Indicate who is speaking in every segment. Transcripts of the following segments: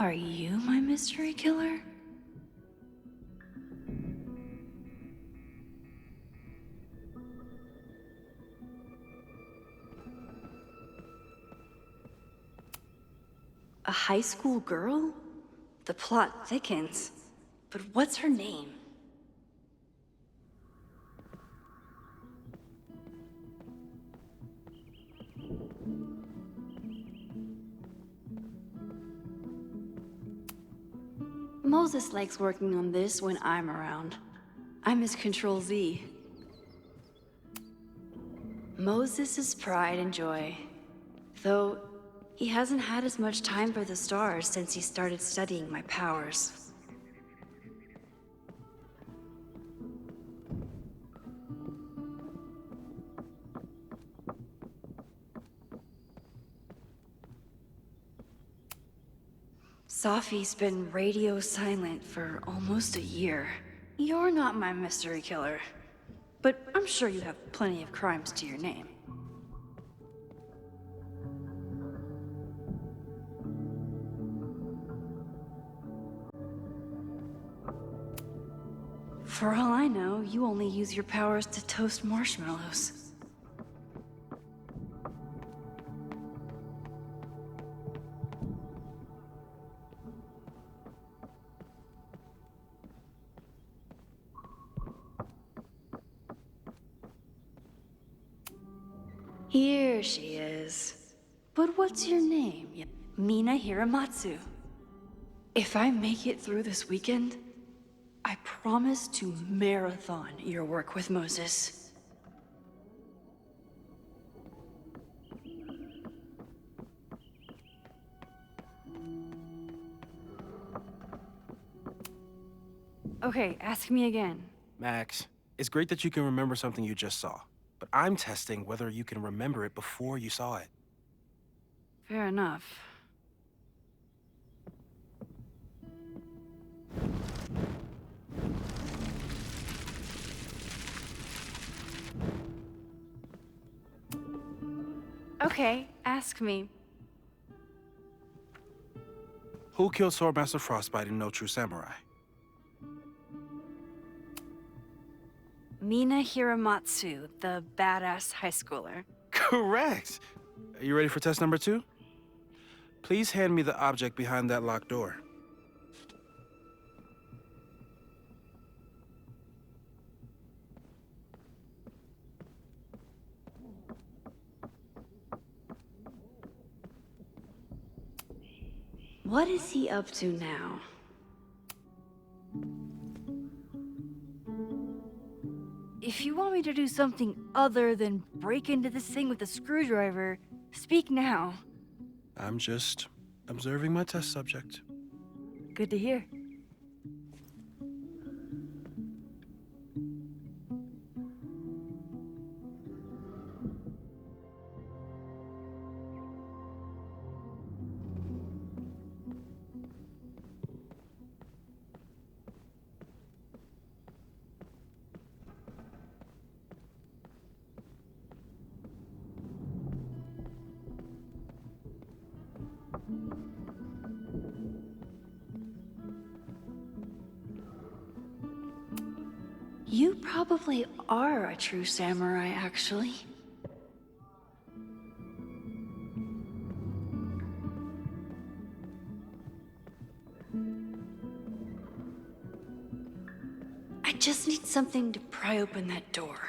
Speaker 1: Are you my mystery killer? A high school girl? The plot thickens. But what's her name? Moses likes working on this when I'm around. I'm his Control Z. Moses' pride and joy. Though, he hasn't had as much time for the stars since he started studying my powers. Safi's been radio silent for almost a year. You're not my mystery killer, but I'm sure you have plenty of crimes to your name. For all I know, you only use your powers to toast marshmallows. Here she is. But what's your name? Mina Hiramatsu. If I make it through this weekend, I promise to marathon your work with Moses. Okay, ask me again.
Speaker 2: Max, it's great that you can remember something you just saw, but I'm testing whether you can remember it before you saw it.
Speaker 1: Fair enough. Okay, ask me.
Speaker 2: Who killed Swordmaster Frostbite in No True Samurai?
Speaker 1: Mina Hiramatsu, the badass high schooler.
Speaker 2: Correct! Are you ready for test number 2? Please hand me the object behind that locked door.
Speaker 1: What is he up to now? If you want me to do something other than break into this thing with a screwdriver, speak now.
Speaker 2: I'm just observing my test subject.
Speaker 1: Good to hear. You probably are a true samurai, actually. I just need something to pry open that door.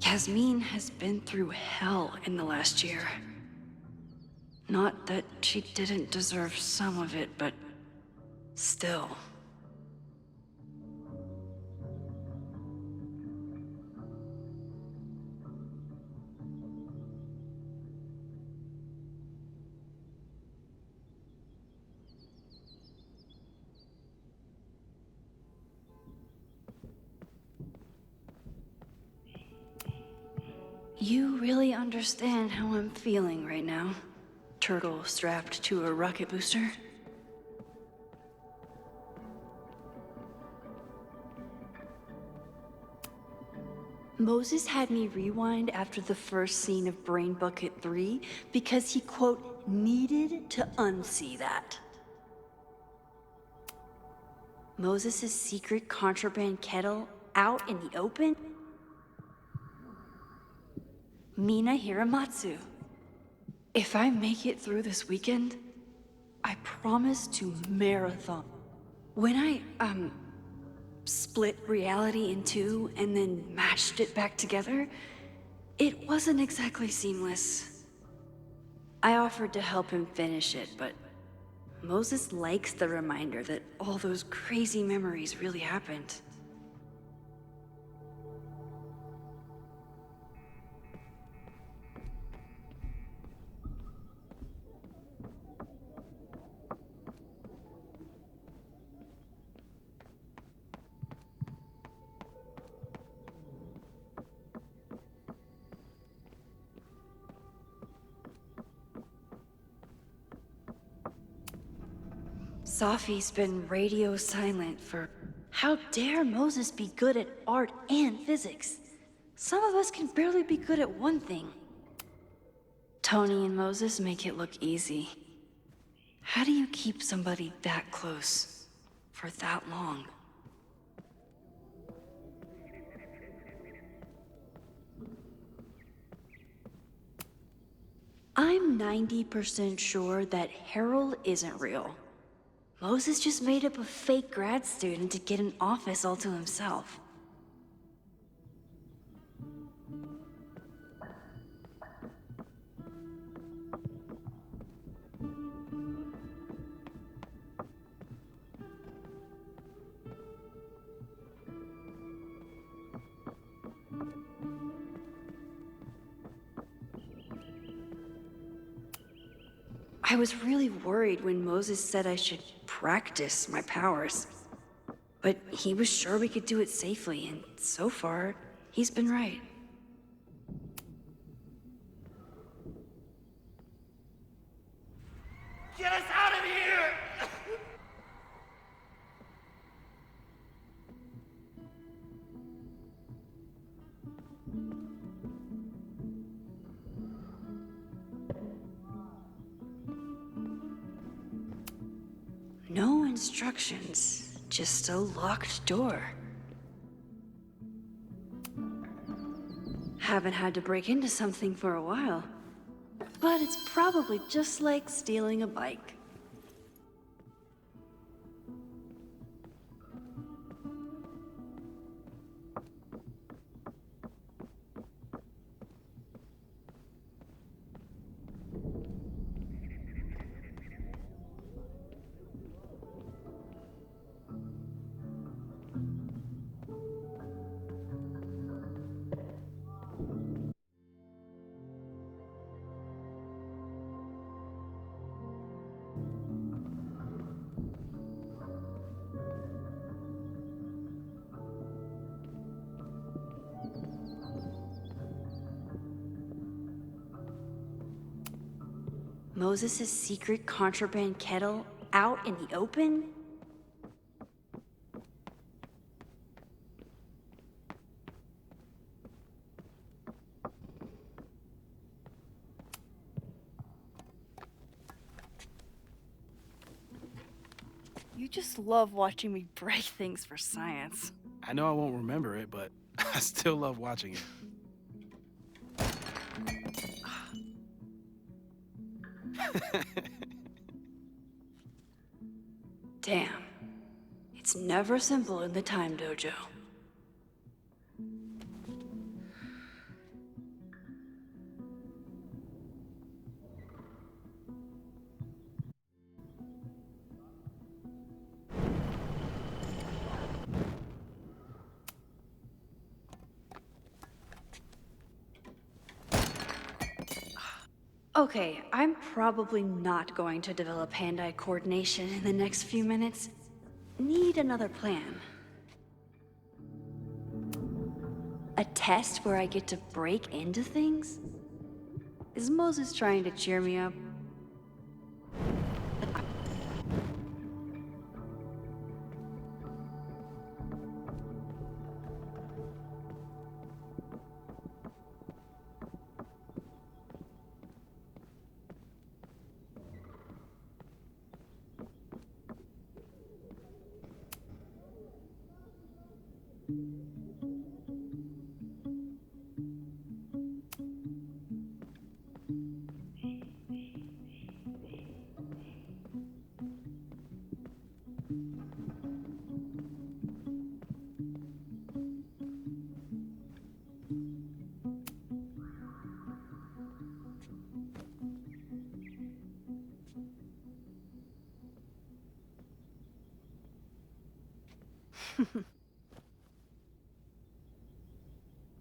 Speaker 1: Yasmin has been through hell in the last year. Not that she didn't deserve some of it, but still. You really understand how I'm feeling right now. Turtle strapped to a rocket booster. Moses had me rewind after the first scene of Brain Bucket 3 because he, quote, needed to unsee that. Moses' secret contraband kettle out in the open? Mina Hiramatsu. If I make it through this weekend, I promise to marathon. When I, split reality in two and then mashed it back together, it wasn't exactly seamless. I offered to help him finish it, but Moses likes the reminder that all those crazy memories really happened. Safi's been radio silent for... How dare Moses be good at art and physics? Some of us can barely be good at one thing. Tony and Moses make it look easy. How do you keep somebody that close for that long? I'm 90% sure that Harold isn't real. Moses just made up a fake grad student to get an office all to himself. I was really worried when Moses said I should practice my powers. But he was sure we could do it safely, and so far, he's been right.
Speaker 3: Get us out of here!
Speaker 1: No instructions, just a locked door. Haven't had to break into something for a while. But it's probably just like stealing a bike. Moses' secret contraband kettle out in the open? You just love watching me break things for science.
Speaker 2: I know I won't remember it, but I still love watching it.
Speaker 1: Damn. It's never simple in the Time Dojo. Okay, I'm probably not going to develop hand-eye coordination in the next few minutes. Need another plan. A test where I get to break into things? Is Moses trying to cheer me up?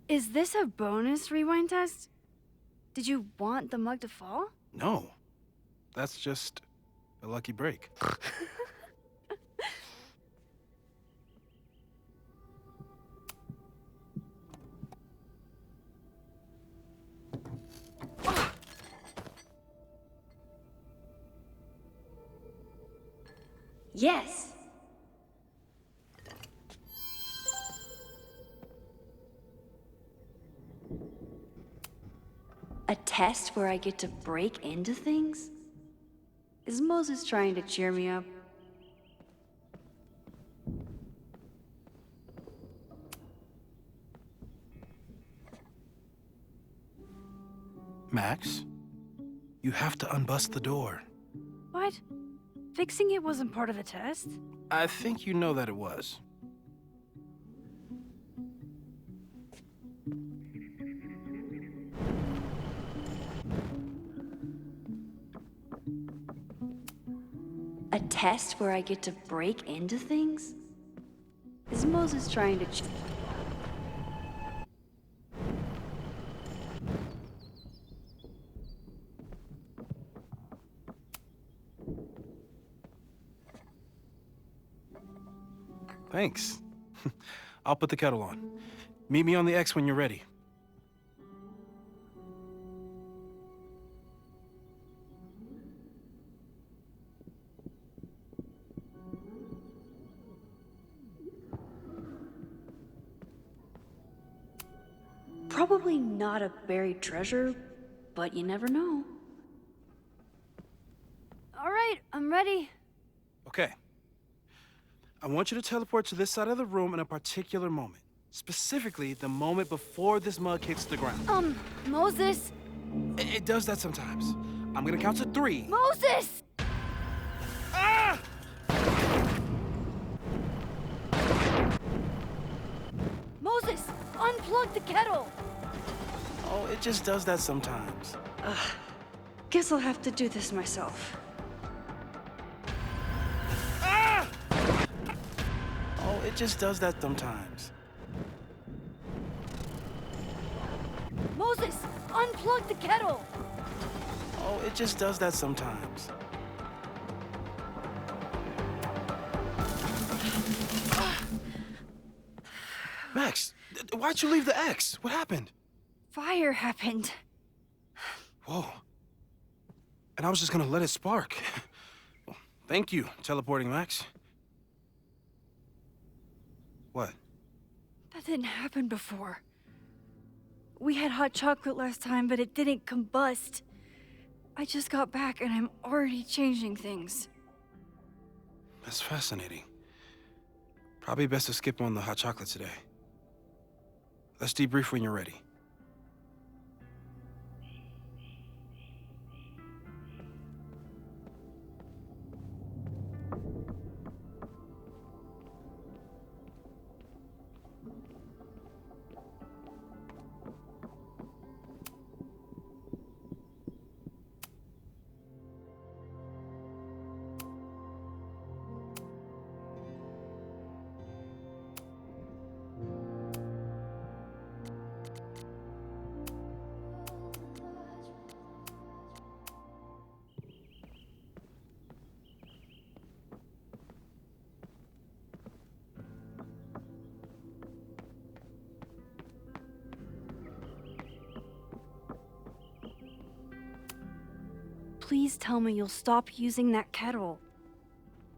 Speaker 4: Is this a bonus rewind test? Did you want the mug to fall?
Speaker 2: No. That's just a lucky break.
Speaker 1: Yes! A test where I get to break into things? Is Moses trying to cheer me up?
Speaker 2: Max, you have to unbust the door.
Speaker 4: What? Fixing it wasn't part of the test?
Speaker 2: I think you know that it was.
Speaker 1: A test where I get to break into things? Is Moses trying to
Speaker 2: Thanks. I'll put the kettle on. Meet me on the X when you're ready.
Speaker 1: Probably not a buried treasure, but you never know.
Speaker 4: All right, I'm ready.
Speaker 2: Okay. I want you to teleport to this side of the room in a particular moment. Specifically, the moment before this mug hits the ground.
Speaker 4: Moses!
Speaker 2: It does that sometimes. I'm gonna count to 3.
Speaker 4: Moses!
Speaker 2: Ah!
Speaker 4: Moses! Unplug the kettle!
Speaker 2: Oh, it just does that sometimes.
Speaker 1: Guess I'll have to do this myself.
Speaker 2: Ah! Oh, it just does that sometimes.
Speaker 4: Moses! Unplug the kettle!
Speaker 2: Oh, it just does that sometimes. Max, why'd you leave the X? What happened?
Speaker 4: Fire happened.
Speaker 2: Whoa. And I was just gonna let it spark. Well, thank you, teleporting Max. What?
Speaker 4: That didn't happen before. We had hot chocolate last time, but it didn't combust. I just got back and I'm already changing things.
Speaker 2: That's fascinating. Probably best to skip on the hot chocolate today. Let's debrief when you're ready.
Speaker 4: please tell me you'll stop using that kettle?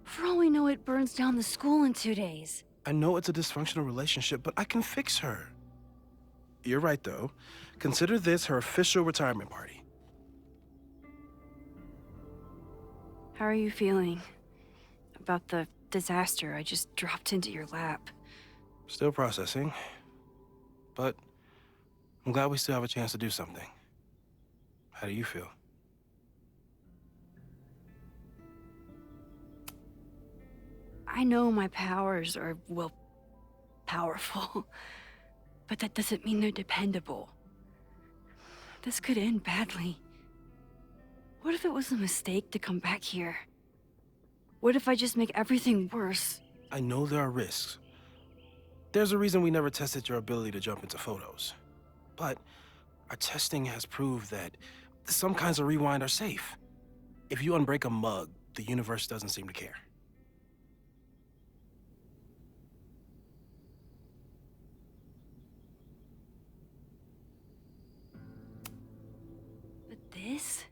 Speaker 4: For all we know, it burns down the school in 2 days.
Speaker 2: I know it's a dysfunctional relationship, but I can fix her. You're right, though. Consider this her official retirement party.
Speaker 4: How are you feeling about the disaster I just dropped into your lap?
Speaker 2: Still processing. But I'm glad we still have a chance to do something. How do you feel?
Speaker 4: I know my powers are, well, powerful, but that doesn't mean they're dependable. This could end badly. What if it was a mistake to come back here? What if I just make everything worse?
Speaker 2: I know there are risks. There's a reason we never tested your ability to jump into photos. But our testing has proved that some kinds of rewind are safe. If you unbreak a mug, the universe doesn't seem to care.
Speaker 4: But this?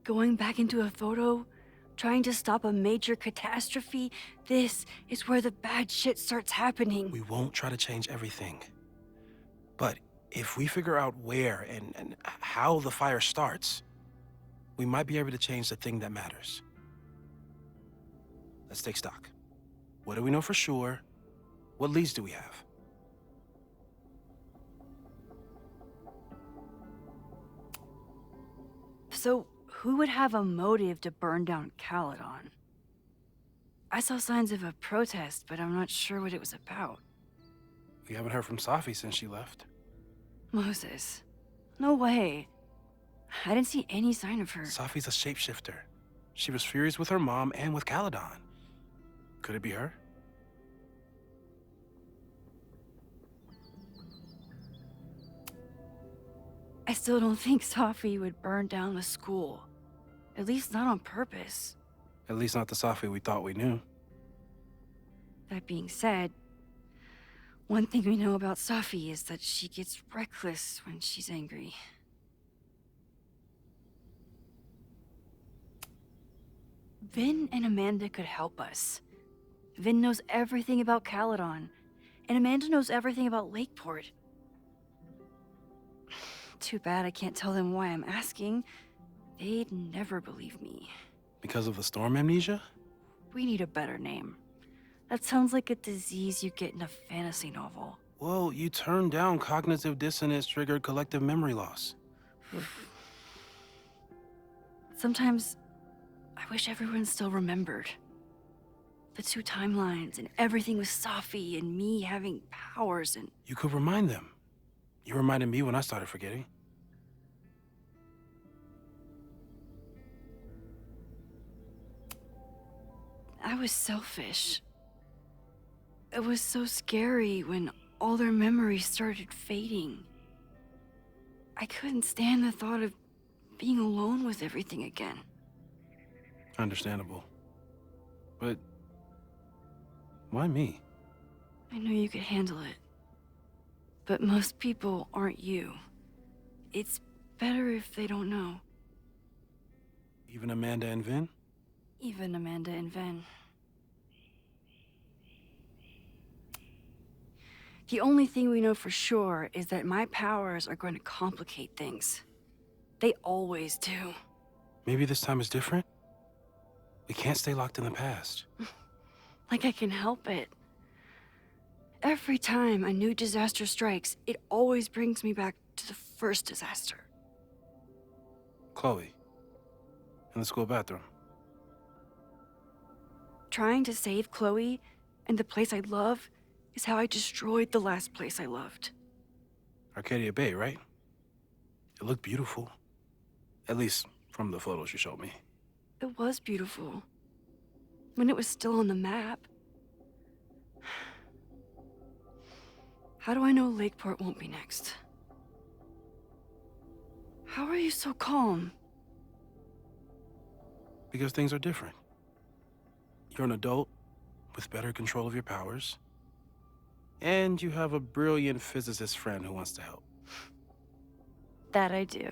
Speaker 4: Going back into a photo? Trying to stop a major catastrophe? This is where the bad shit starts happening.
Speaker 2: We won't try to change everything. But if we figure out where and how the fire starts, we might be able to change the thing that matters. Let's take stock. What do we know for sure? What leads do we have?
Speaker 4: So, who would have a motive to burn down Caledon? I saw signs of a protest, but I'm not sure what it was about.
Speaker 2: We haven't heard from Safi since she left.
Speaker 4: Moses. No way. I didn't see any sign of her.
Speaker 2: Safi's a shapeshifter. She was furious with her mom and with Caledon. Could it be her?
Speaker 4: I still don't think Safi would burn down the school. At least not on purpose.
Speaker 2: At least not the Safi we thought we knew.
Speaker 4: That being said, one thing we know about Safi is that she gets reckless when she's angry. Vin and Amanda could help us. Vin knows everything about Caledon, and Amanda knows everything about Lakeport. Too bad I can't tell them why I'm asking. They'd never believe me.
Speaker 2: Because of the storm amnesia?
Speaker 4: We need a better name. That sounds like a disease you get in a fantasy novel.
Speaker 2: Well, you turned down cognitive dissonance triggered collective memory loss.
Speaker 4: Sometimes, I wish everyone still remembered. The 2 timelines and everything with Safi and me having powers and...
Speaker 2: You could remind them. You reminded me when I started forgetting.
Speaker 4: I was selfish. It was so scary when all their memories started fading. I couldn't stand the thought of being alone with everything again.
Speaker 2: Understandable. But why me?
Speaker 4: I knew you could handle it. But most people aren't you. It's better if they don't know.
Speaker 2: Even Amanda and Vin?
Speaker 4: Even Amanda and Vin. The only thing we know for sure is that my powers are going to complicate things. They always do.
Speaker 2: Maybe this time is different? We can't stay locked in the past.
Speaker 4: Like I can help it. Every time a new disaster strikes, it always brings me back to the first disaster.
Speaker 2: Chloe, in the school bathroom.
Speaker 4: Trying to save Chloe and the place I love is how I destroyed the last place I loved.
Speaker 2: Arcadia Bay, right? It looked beautiful. At least from the photos you showed me.
Speaker 4: It was beautiful. When it was still on the map. How do I know Lakeport won't be next? How are you so calm?
Speaker 2: Because things are different. You're an adult with better control of your powers. And you have a brilliant physicist friend who wants to help.
Speaker 4: That I do.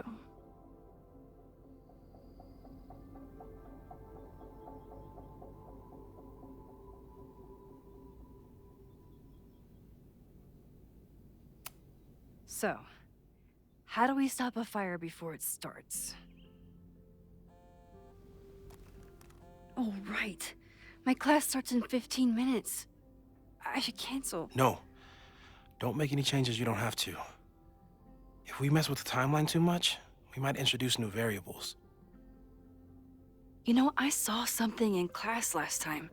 Speaker 4: So, how do we stop a fire before it starts? Oh, right. My class starts in 15 minutes. I should cancel.
Speaker 2: No. Don't make any changes you don't have to. If we mess with the timeline too much, we might introduce new variables.
Speaker 4: You know, I saw something in class last time.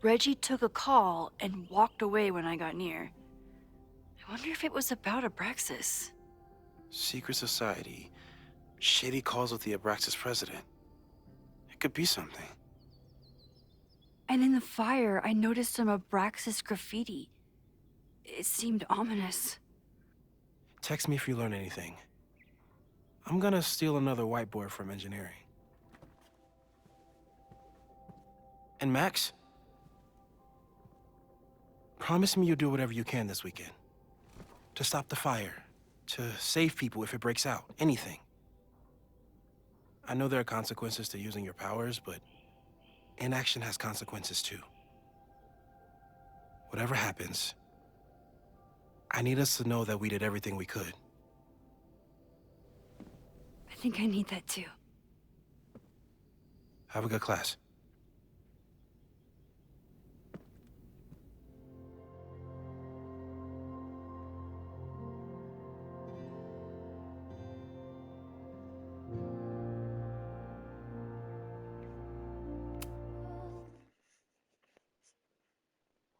Speaker 4: Reggie took a call and walked away when I got near. I wonder if it was about Abraxas.
Speaker 2: Secret society. Shady calls with the Abraxas president. It could be something.
Speaker 4: And in the fire, I noticed some Abraxas graffiti. It seemed ominous.
Speaker 2: Text me if you learn anything. I'm gonna steal another whiteboard from engineering. And Max? Promise me you'll do whatever you can this weekend. To stop the fire. To save people if it breaks out. Anything. I know there are consequences to using your powers, but inaction has consequences too. Whatever happens, I need us to know that we did everything we could.
Speaker 4: I think I need that too.
Speaker 2: Have a good class.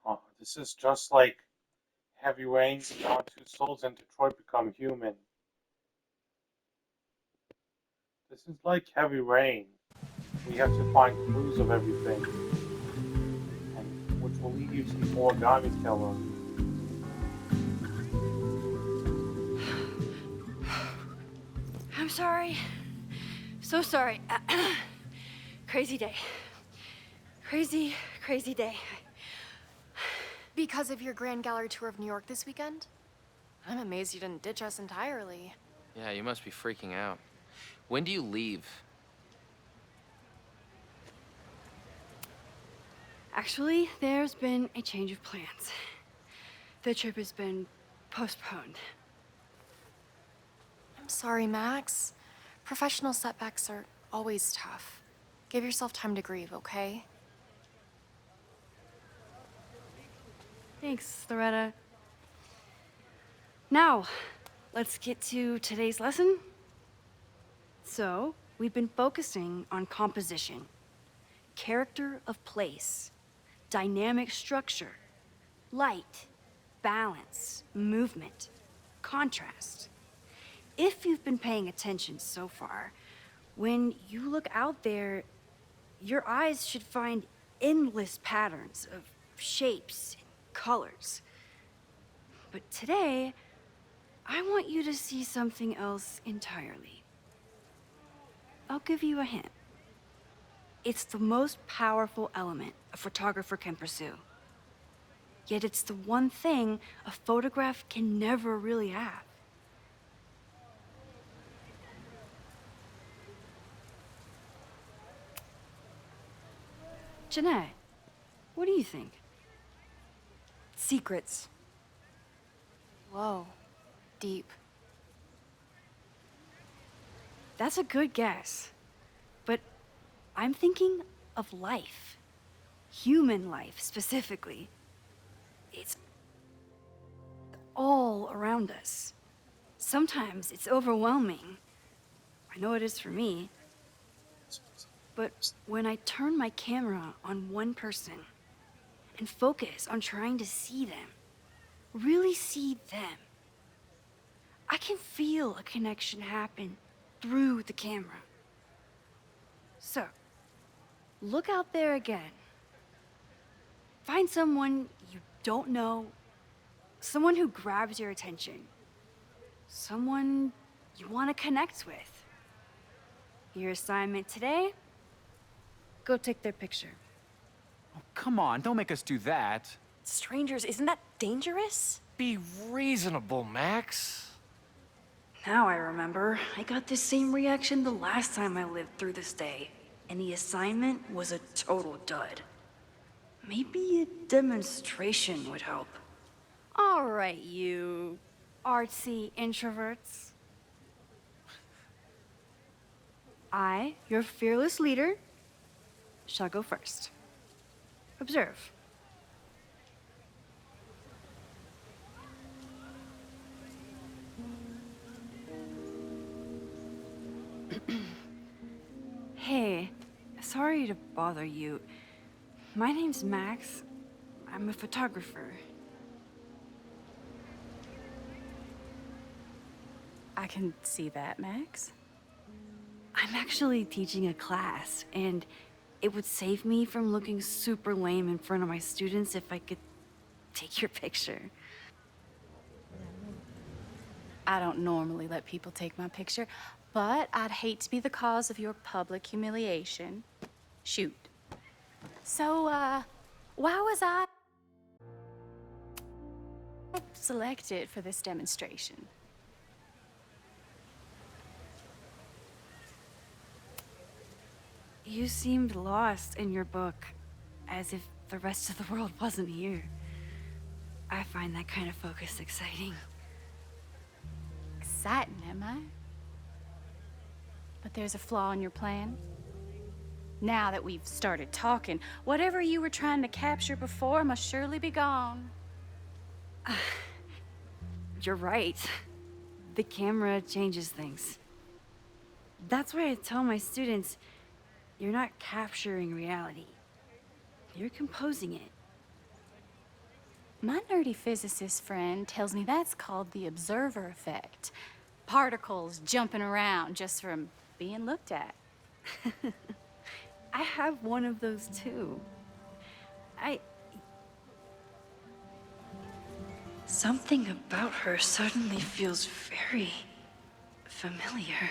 Speaker 3: Oh, this is just like Heavy Rain, Beyond Two Souls, and Detroit Become Human. This is like Heavy Rain. We have to find clues of everything, and which will lead you to the Origami Killer.
Speaker 4: I'm sorry. So sorry. Crazy day. Crazy, crazy day.
Speaker 5: Because of your Grand Gallery tour of New York this weekend? I'm amazed you didn't ditch us entirely.
Speaker 6: Yeah, you must be freaking out. When do you leave?
Speaker 4: Actually, there's been a change of plans. The trip has been postponed.
Speaker 5: I'm sorry, Max. Professional setbacks are always tough. Give yourself time to grieve, okay?
Speaker 4: Thanks, Loretta. Now, let's get to today's lesson. So, we've been focusing on composition, character of place, dynamic structure, light, balance, movement, contrast. If you've been paying attention so far, when you look out there, your eyes should find endless patterns of shapes and colors. But today, I want you to see something else entirely. I'll give you a hint. It's the most powerful element a photographer can pursue. Yet it's the one thing a photograph can never really have. Jeanette, what do you think?
Speaker 5: Secrets. Whoa. Deep.
Speaker 4: That's a good guess. But I'm thinking of life. Human life, specifically. It's all around us. Sometimes it's overwhelming. I know it is for me. But when I turn my camera on one person and focus on trying to see them, really see them, I can feel a connection happen through the camera. So, look out there again. Find someone you don't know, someone who grabs your attention, someone you want to connect with. Your assignment today? Go take their picture.
Speaker 7: Oh, come on, don't make us do that.
Speaker 5: Strangers, isn't that dangerous?
Speaker 6: Be reasonable, Max.
Speaker 1: Now I remember. I got the same reaction the last time I lived through this day, and the assignment was a total dud. Maybe a demonstration would help.
Speaker 4: All right, you. artsy introverts. I, your fearless leader, shall go first. Observe. Hey, sorry to bother you. My name's Max. I'm a photographer.
Speaker 8: I can see that, Max.
Speaker 4: I'm actually teaching a class, and it would save me from looking super lame in front of my students if I could take your picture.
Speaker 8: I don't normally let people take my picture, but I'd hate to be the cause of your public humiliation. Shoot. So, why was I selected for this demonstration?
Speaker 4: You seemed lost in your book, as if the rest of the world wasn't here. I find that kind of focus exciting.
Speaker 8: Exciting, am I? But there's a flaw in your plan. Now that we've started talking, whatever you were trying to capture before must surely be gone.
Speaker 4: You're right. The camera changes things. That's why I tell my students, you're not capturing reality. You're composing it.
Speaker 8: My nerdy physicist friend tells me that's called the observer effect. Particles jumping around just from being looked at.
Speaker 4: I have one of those too.
Speaker 1: Something about her suddenly feels very familiar.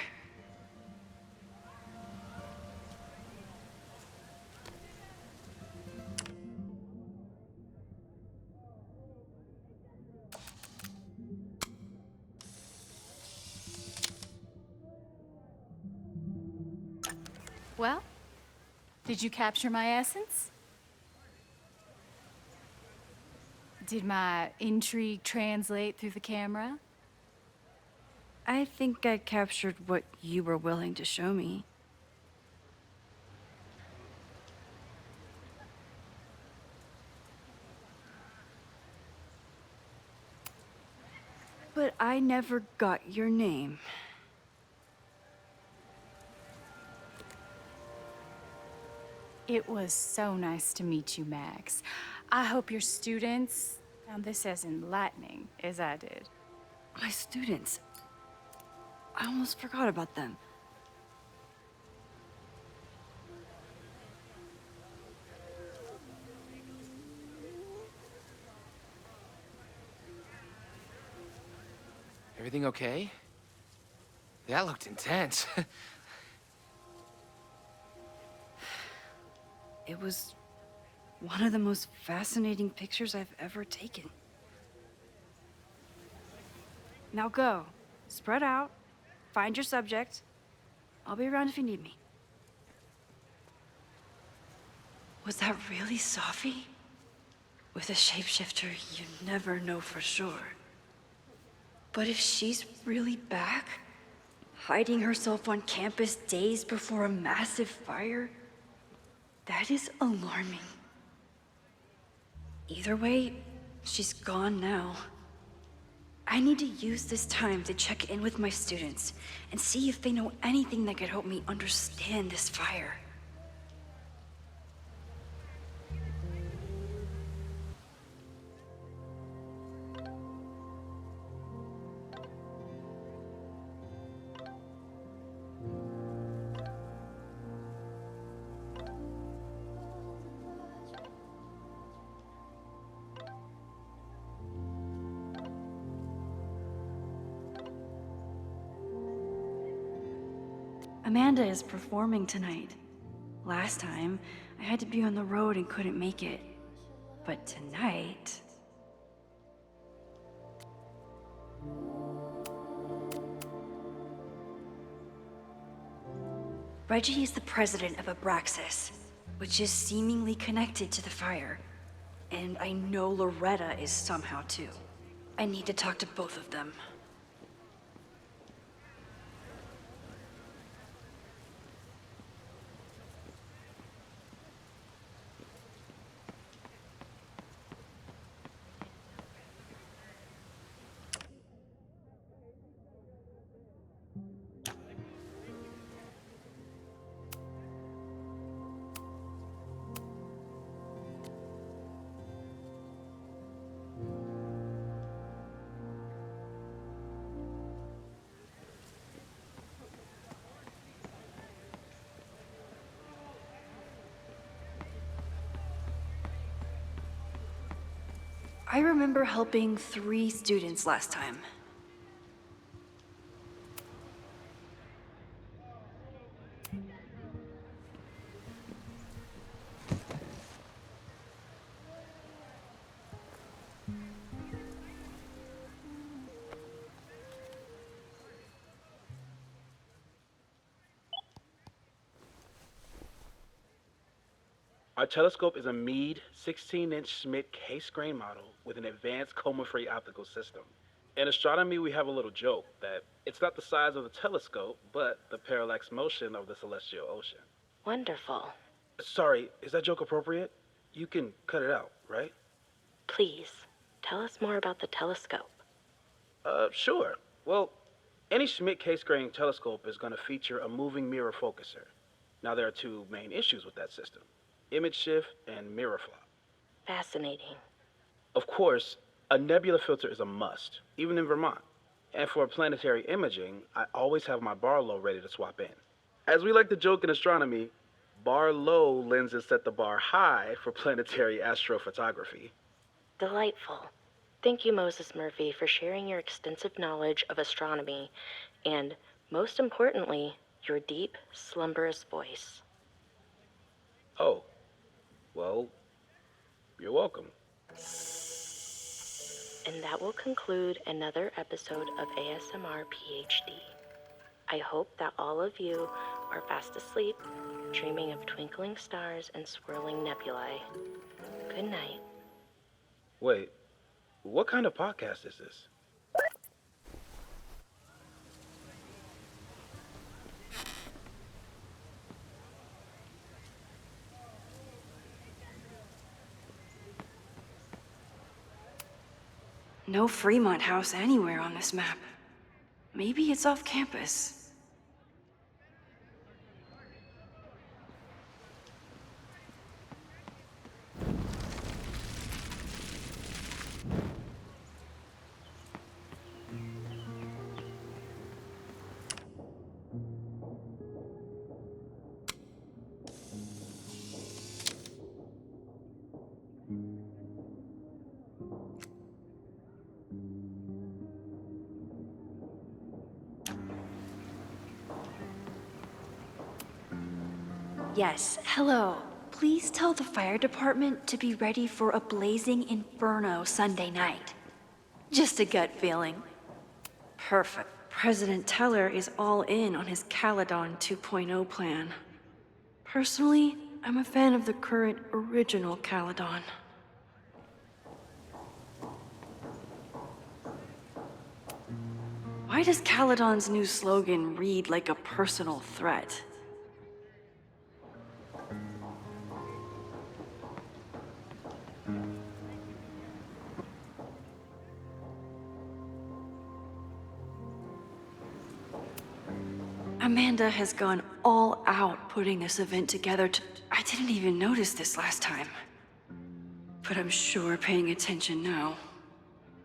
Speaker 8: Well, did you capture my essence? Did my intrigue translate through the camera?
Speaker 4: I think I captured what you were willing to show me. But I never got your name.
Speaker 8: It was so nice to meet you, Max. I hope your students found this as enlightening as I did.
Speaker 4: My students. I almost forgot about them.
Speaker 6: Everything okay? That looked intense.
Speaker 4: It was one of the most fascinating pictures I've ever taken. Now go. Spread out. Find your subject. I'll be around if you need me.
Speaker 1: Was that really Safi? With a shapeshifter, you never know for sure. But if she's really back, hiding herself on campus days before a massive fire, that is alarming. Either way, she's gone now. I need to use this time to check in with my students and see if they know anything that could help me understand this fire. Amanda is performing tonight. Last time, I had to be on the road and couldn't make it. But tonight... Reggie is the president of Abraxas, which is seemingly connected to the fire. And I know Loretta is somehow too. I need to talk to both of them. I remember helping 3 students last time.
Speaker 2: Our telescope is a Meade 16-inch Schmidt case-grain model with an advanced coma-free optical system. In astronomy, we have a little joke that it's not the size of the telescope, but the parallax motion of the celestial ocean.
Speaker 9: Wonderful.
Speaker 2: Sorry, is that joke appropriate? You can cut it out, right?
Speaker 9: Please, tell us more about the telescope.
Speaker 2: Sure. Well, any Schmidt case-grain telescope is going to feature a moving mirror focuser. Now, there are 2 main issues with that system: image shift and mirror flop.
Speaker 9: Fascinating.
Speaker 2: Of course, a nebula filter is a must, even in Vermont. And for planetary imaging, I always have my Barlow ready to swap in. As we like to joke in astronomy, Barlow lenses set the bar high for planetary astrophotography.
Speaker 9: Delightful. Thank you, Moses Murphy, for sharing your extensive knowledge of astronomy and, most importantly, your deep, slumberous voice.
Speaker 2: Oh, well, you're welcome.
Speaker 9: And that will conclude another episode of ASMR PhD. I hope that all of you are fast asleep, dreaming of twinkling stars and swirling nebulae. Good night.
Speaker 2: Wait, what kind of podcast is this?
Speaker 1: No Fremont House anywhere on this map. Maybe it's off campus. Yes, hello. Please tell the fire department to be ready for a blazing inferno Sunday night. Just a gut feeling. Perfect. President Teller is all in on his Caledon 2.0 plan. Personally, I'm a fan of the current original Caledon. Why does Caledon's new slogan read like a personal threat? Amanda has gone all out putting this event together I didn't even notice this last time. But I'm sure paying attention now.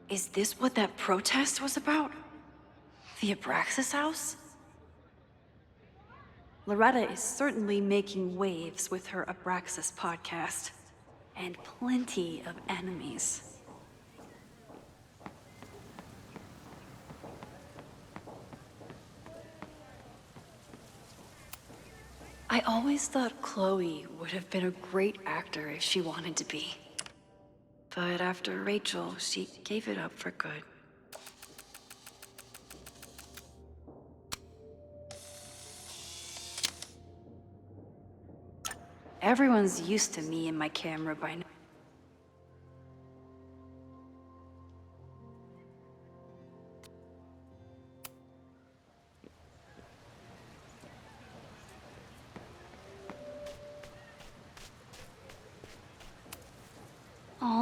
Speaker 1: Is this what that protest was about? The Abraxas house? Loretta is certainly making waves with her Abraxas podcast. And plenty of enemies. I always thought Chloe would have been a great actor if she wanted to be. But after Rachel, she gave it up for good. Everyone's used to me and my camera by now.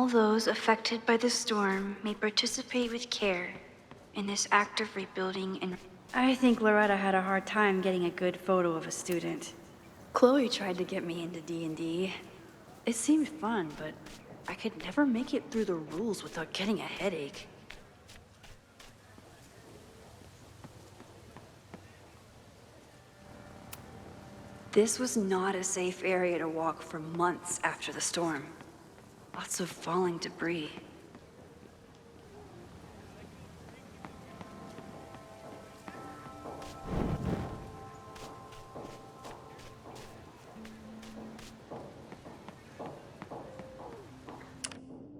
Speaker 1: All those affected by the storm may participate with care in this act of rebuilding and...
Speaker 4: I think Loretta had a hard time getting a good photo of a student.
Speaker 1: Chloe tried to get me into D&D. It seemed fun, but I could never make it through the rules without getting a headache. This was not a safe area to walk for months after the storm. Lots of falling debris.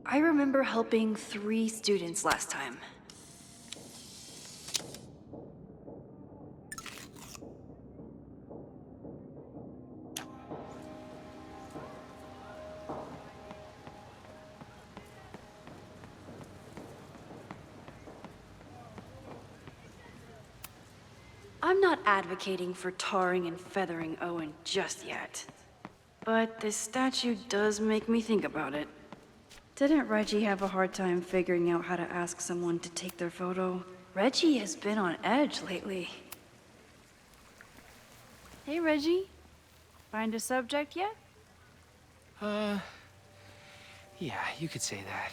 Speaker 1: I remember helping 3 students last time. I'm not advocating for tarring and feathering Owen just yet. But this statue does make me think about it.
Speaker 4: Didn't Reggie have a hard time figuring out how to ask someone to take their photo?
Speaker 1: Reggie has been on edge lately.
Speaker 4: Hey, Reggie. Find a subject yet?
Speaker 6: Yeah, you could say that.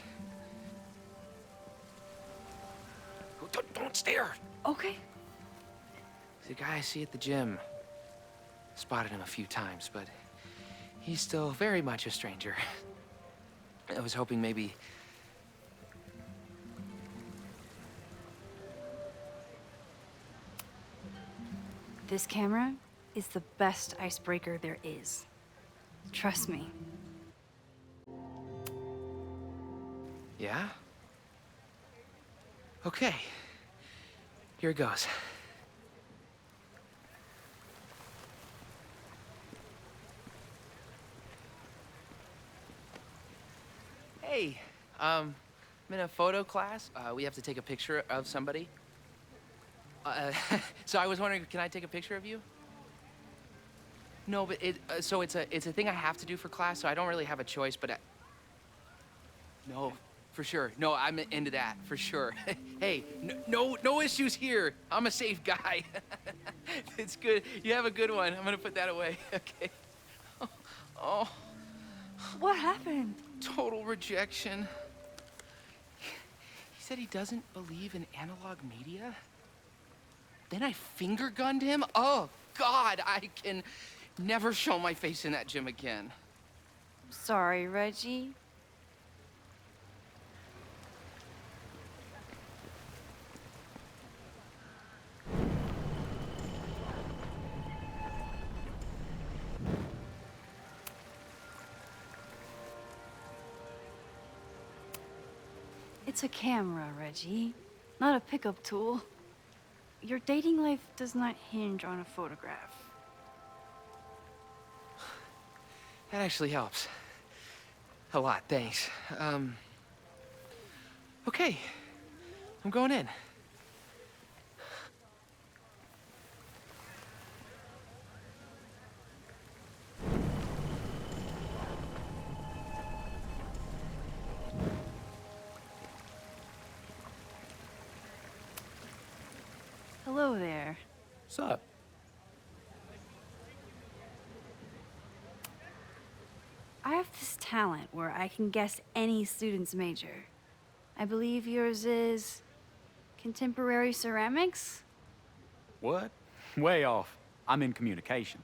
Speaker 6: Oh, don't stare!
Speaker 1: Okay.
Speaker 6: The guy I see at the gym. Spotted him a few times, but he's still very much a stranger. I was hoping maybe...
Speaker 4: This camera is the best icebreaker there is. Trust me.
Speaker 6: Yeah? Okay. Here it goes. Hey, I'm in a photo class. We have to take a picture of somebody. So I was wondering, can I take a picture of you? No, but it's a thing I have to do for class, so I don't really have a choice, but no, for sure. No, I'm into that, for sure. Hey, no issues here. I'm a safe guy. It's good. You have a good one. I'm gonna put that away. Okay. Oh.
Speaker 4: What happened?
Speaker 6: Total rejection. He said he doesn't believe in analog media. Then I finger gunned him? Oh, God, I can never show my face in that gym again.
Speaker 4: Sorry, Reggie. It's a camera, Reggie, not a pickup tool. Your dating life does not hinge on a photograph.
Speaker 6: That actually helps. A lot, thanks. Okay. I'm going in.
Speaker 4: Hello there.
Speaker 7: What's up?
Speaker 4: I have this talent where I can guess any student's major. I believe yours is contemporary ceramics?
Speaker 7: What? Way off. I'm in communications.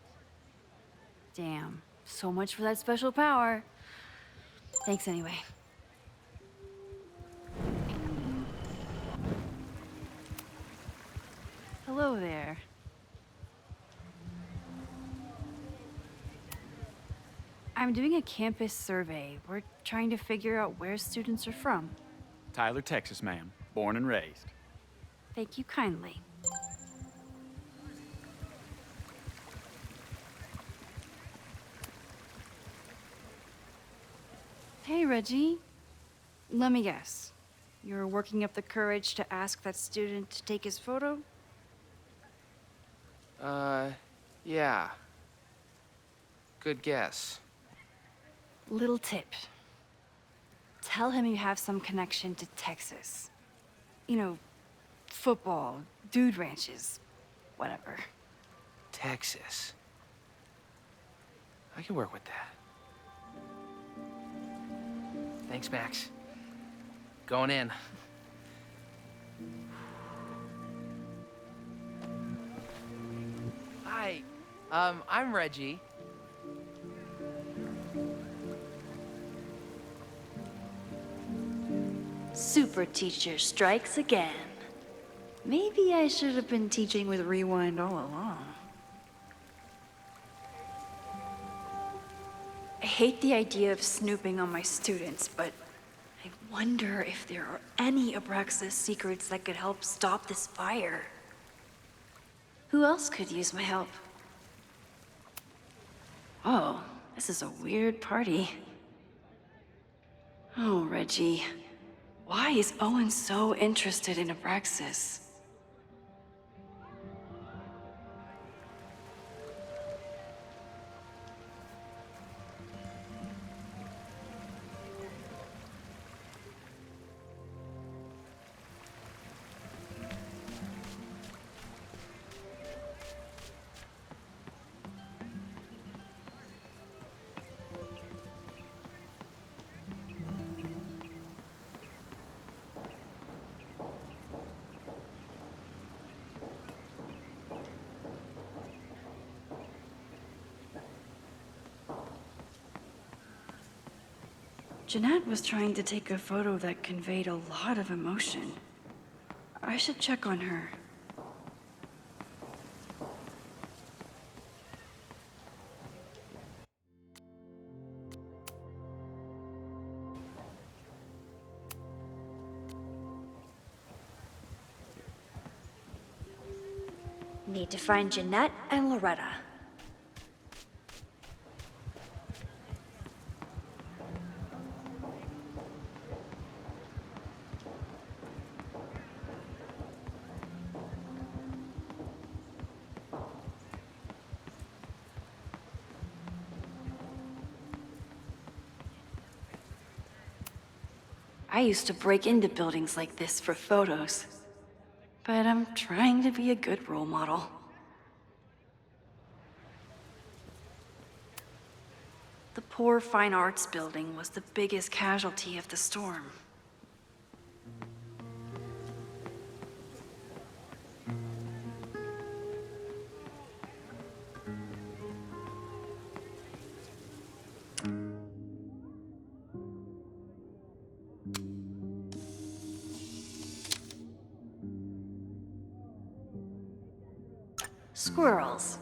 Speaker 4: Damn, so much for that special power. Thanks anyway. Hello there. I'm doing a campus survey. We're trying to figure out where students are from.
Speaker 7: Tyler, Texas, ma'am. Born and raised.
Speaker 4: Thank you kindly. Hey, Reggie. Let me guess. You're working up the courage to ask that student to take his photo?
Speaker 6: Yeah. Good guess.
Speaker 4: Little tip. Tell him you have some connection to Texas. You know, football, dude ranches, whatever.
Speaker 6: Texas. I can work with that. Thanks, Max. Going in. Hi, I'm Reggie.
Speaker 1: Super teacher strikes again. Maybe I should have been teaching with Rewind all along. I hate the idea of snooping on my students, but I wonder if there are any Abraxas secrets that could help stop this fire. Who else could use my help? Oh, this is a weird party. Oh, Reggie. Why is Owen so interested in Abraxas? Jeanette was trying to take a photo that conveyed a lot of emotion. I should check on her. Need to find Jeanette and Loretta. I used to break into buildings like this for photos, but I'm trying to be a good role model. The poor fine arts building was the biggest casualty of the storm. Squirrels.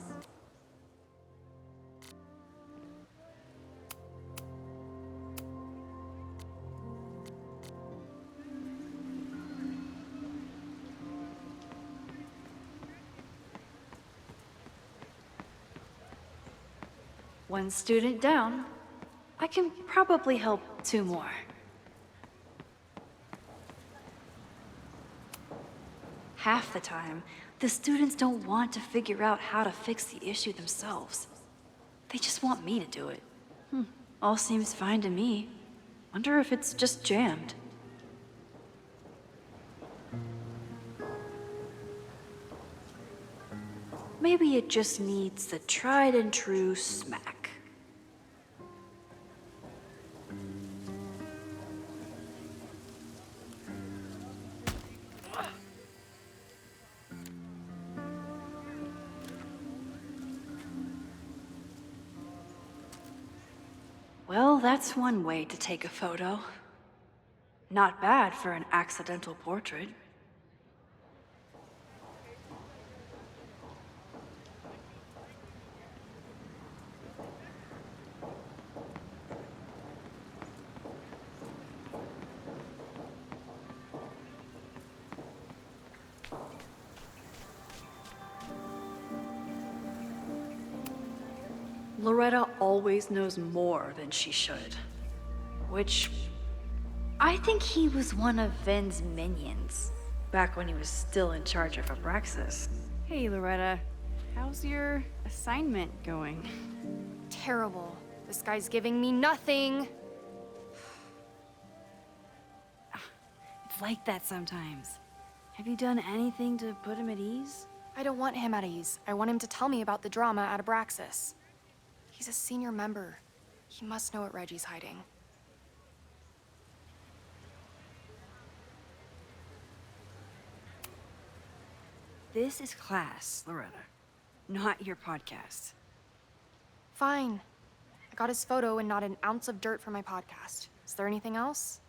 Speaker 1: One student down. I can probably help 2 more. Half the time, the students don't want to figure out how to fix the issue themselves. They just want me to do it. All seems fine to me. Wonder if it's just jammed. Maybe it just needs the tried and true smack. Well, that's one way to take a photo. Not bad for an accidental portrait. Loretta always knows more than she should. Which, I think he was one of Ven's minions, back when he was still in charge of Abraxas.
Speaker 4: Hey, Loretta. How's your assignment going?
Speaker 5: Terrible. This guy's giving me nothing.
Speaker 4: like that sometimes. Have you done anything to put him at ease?
Speaker 5: I don't want him at ease. I want him to tell me about the drama at Abraxas. He's a senior member. He must know what Reggie's hiding.
Speaker 4: This is class, Loretta, not your podcast.
Speaker 5: Fine. I got his photo and not an ounce of dirt for my podcast. Is there anything else?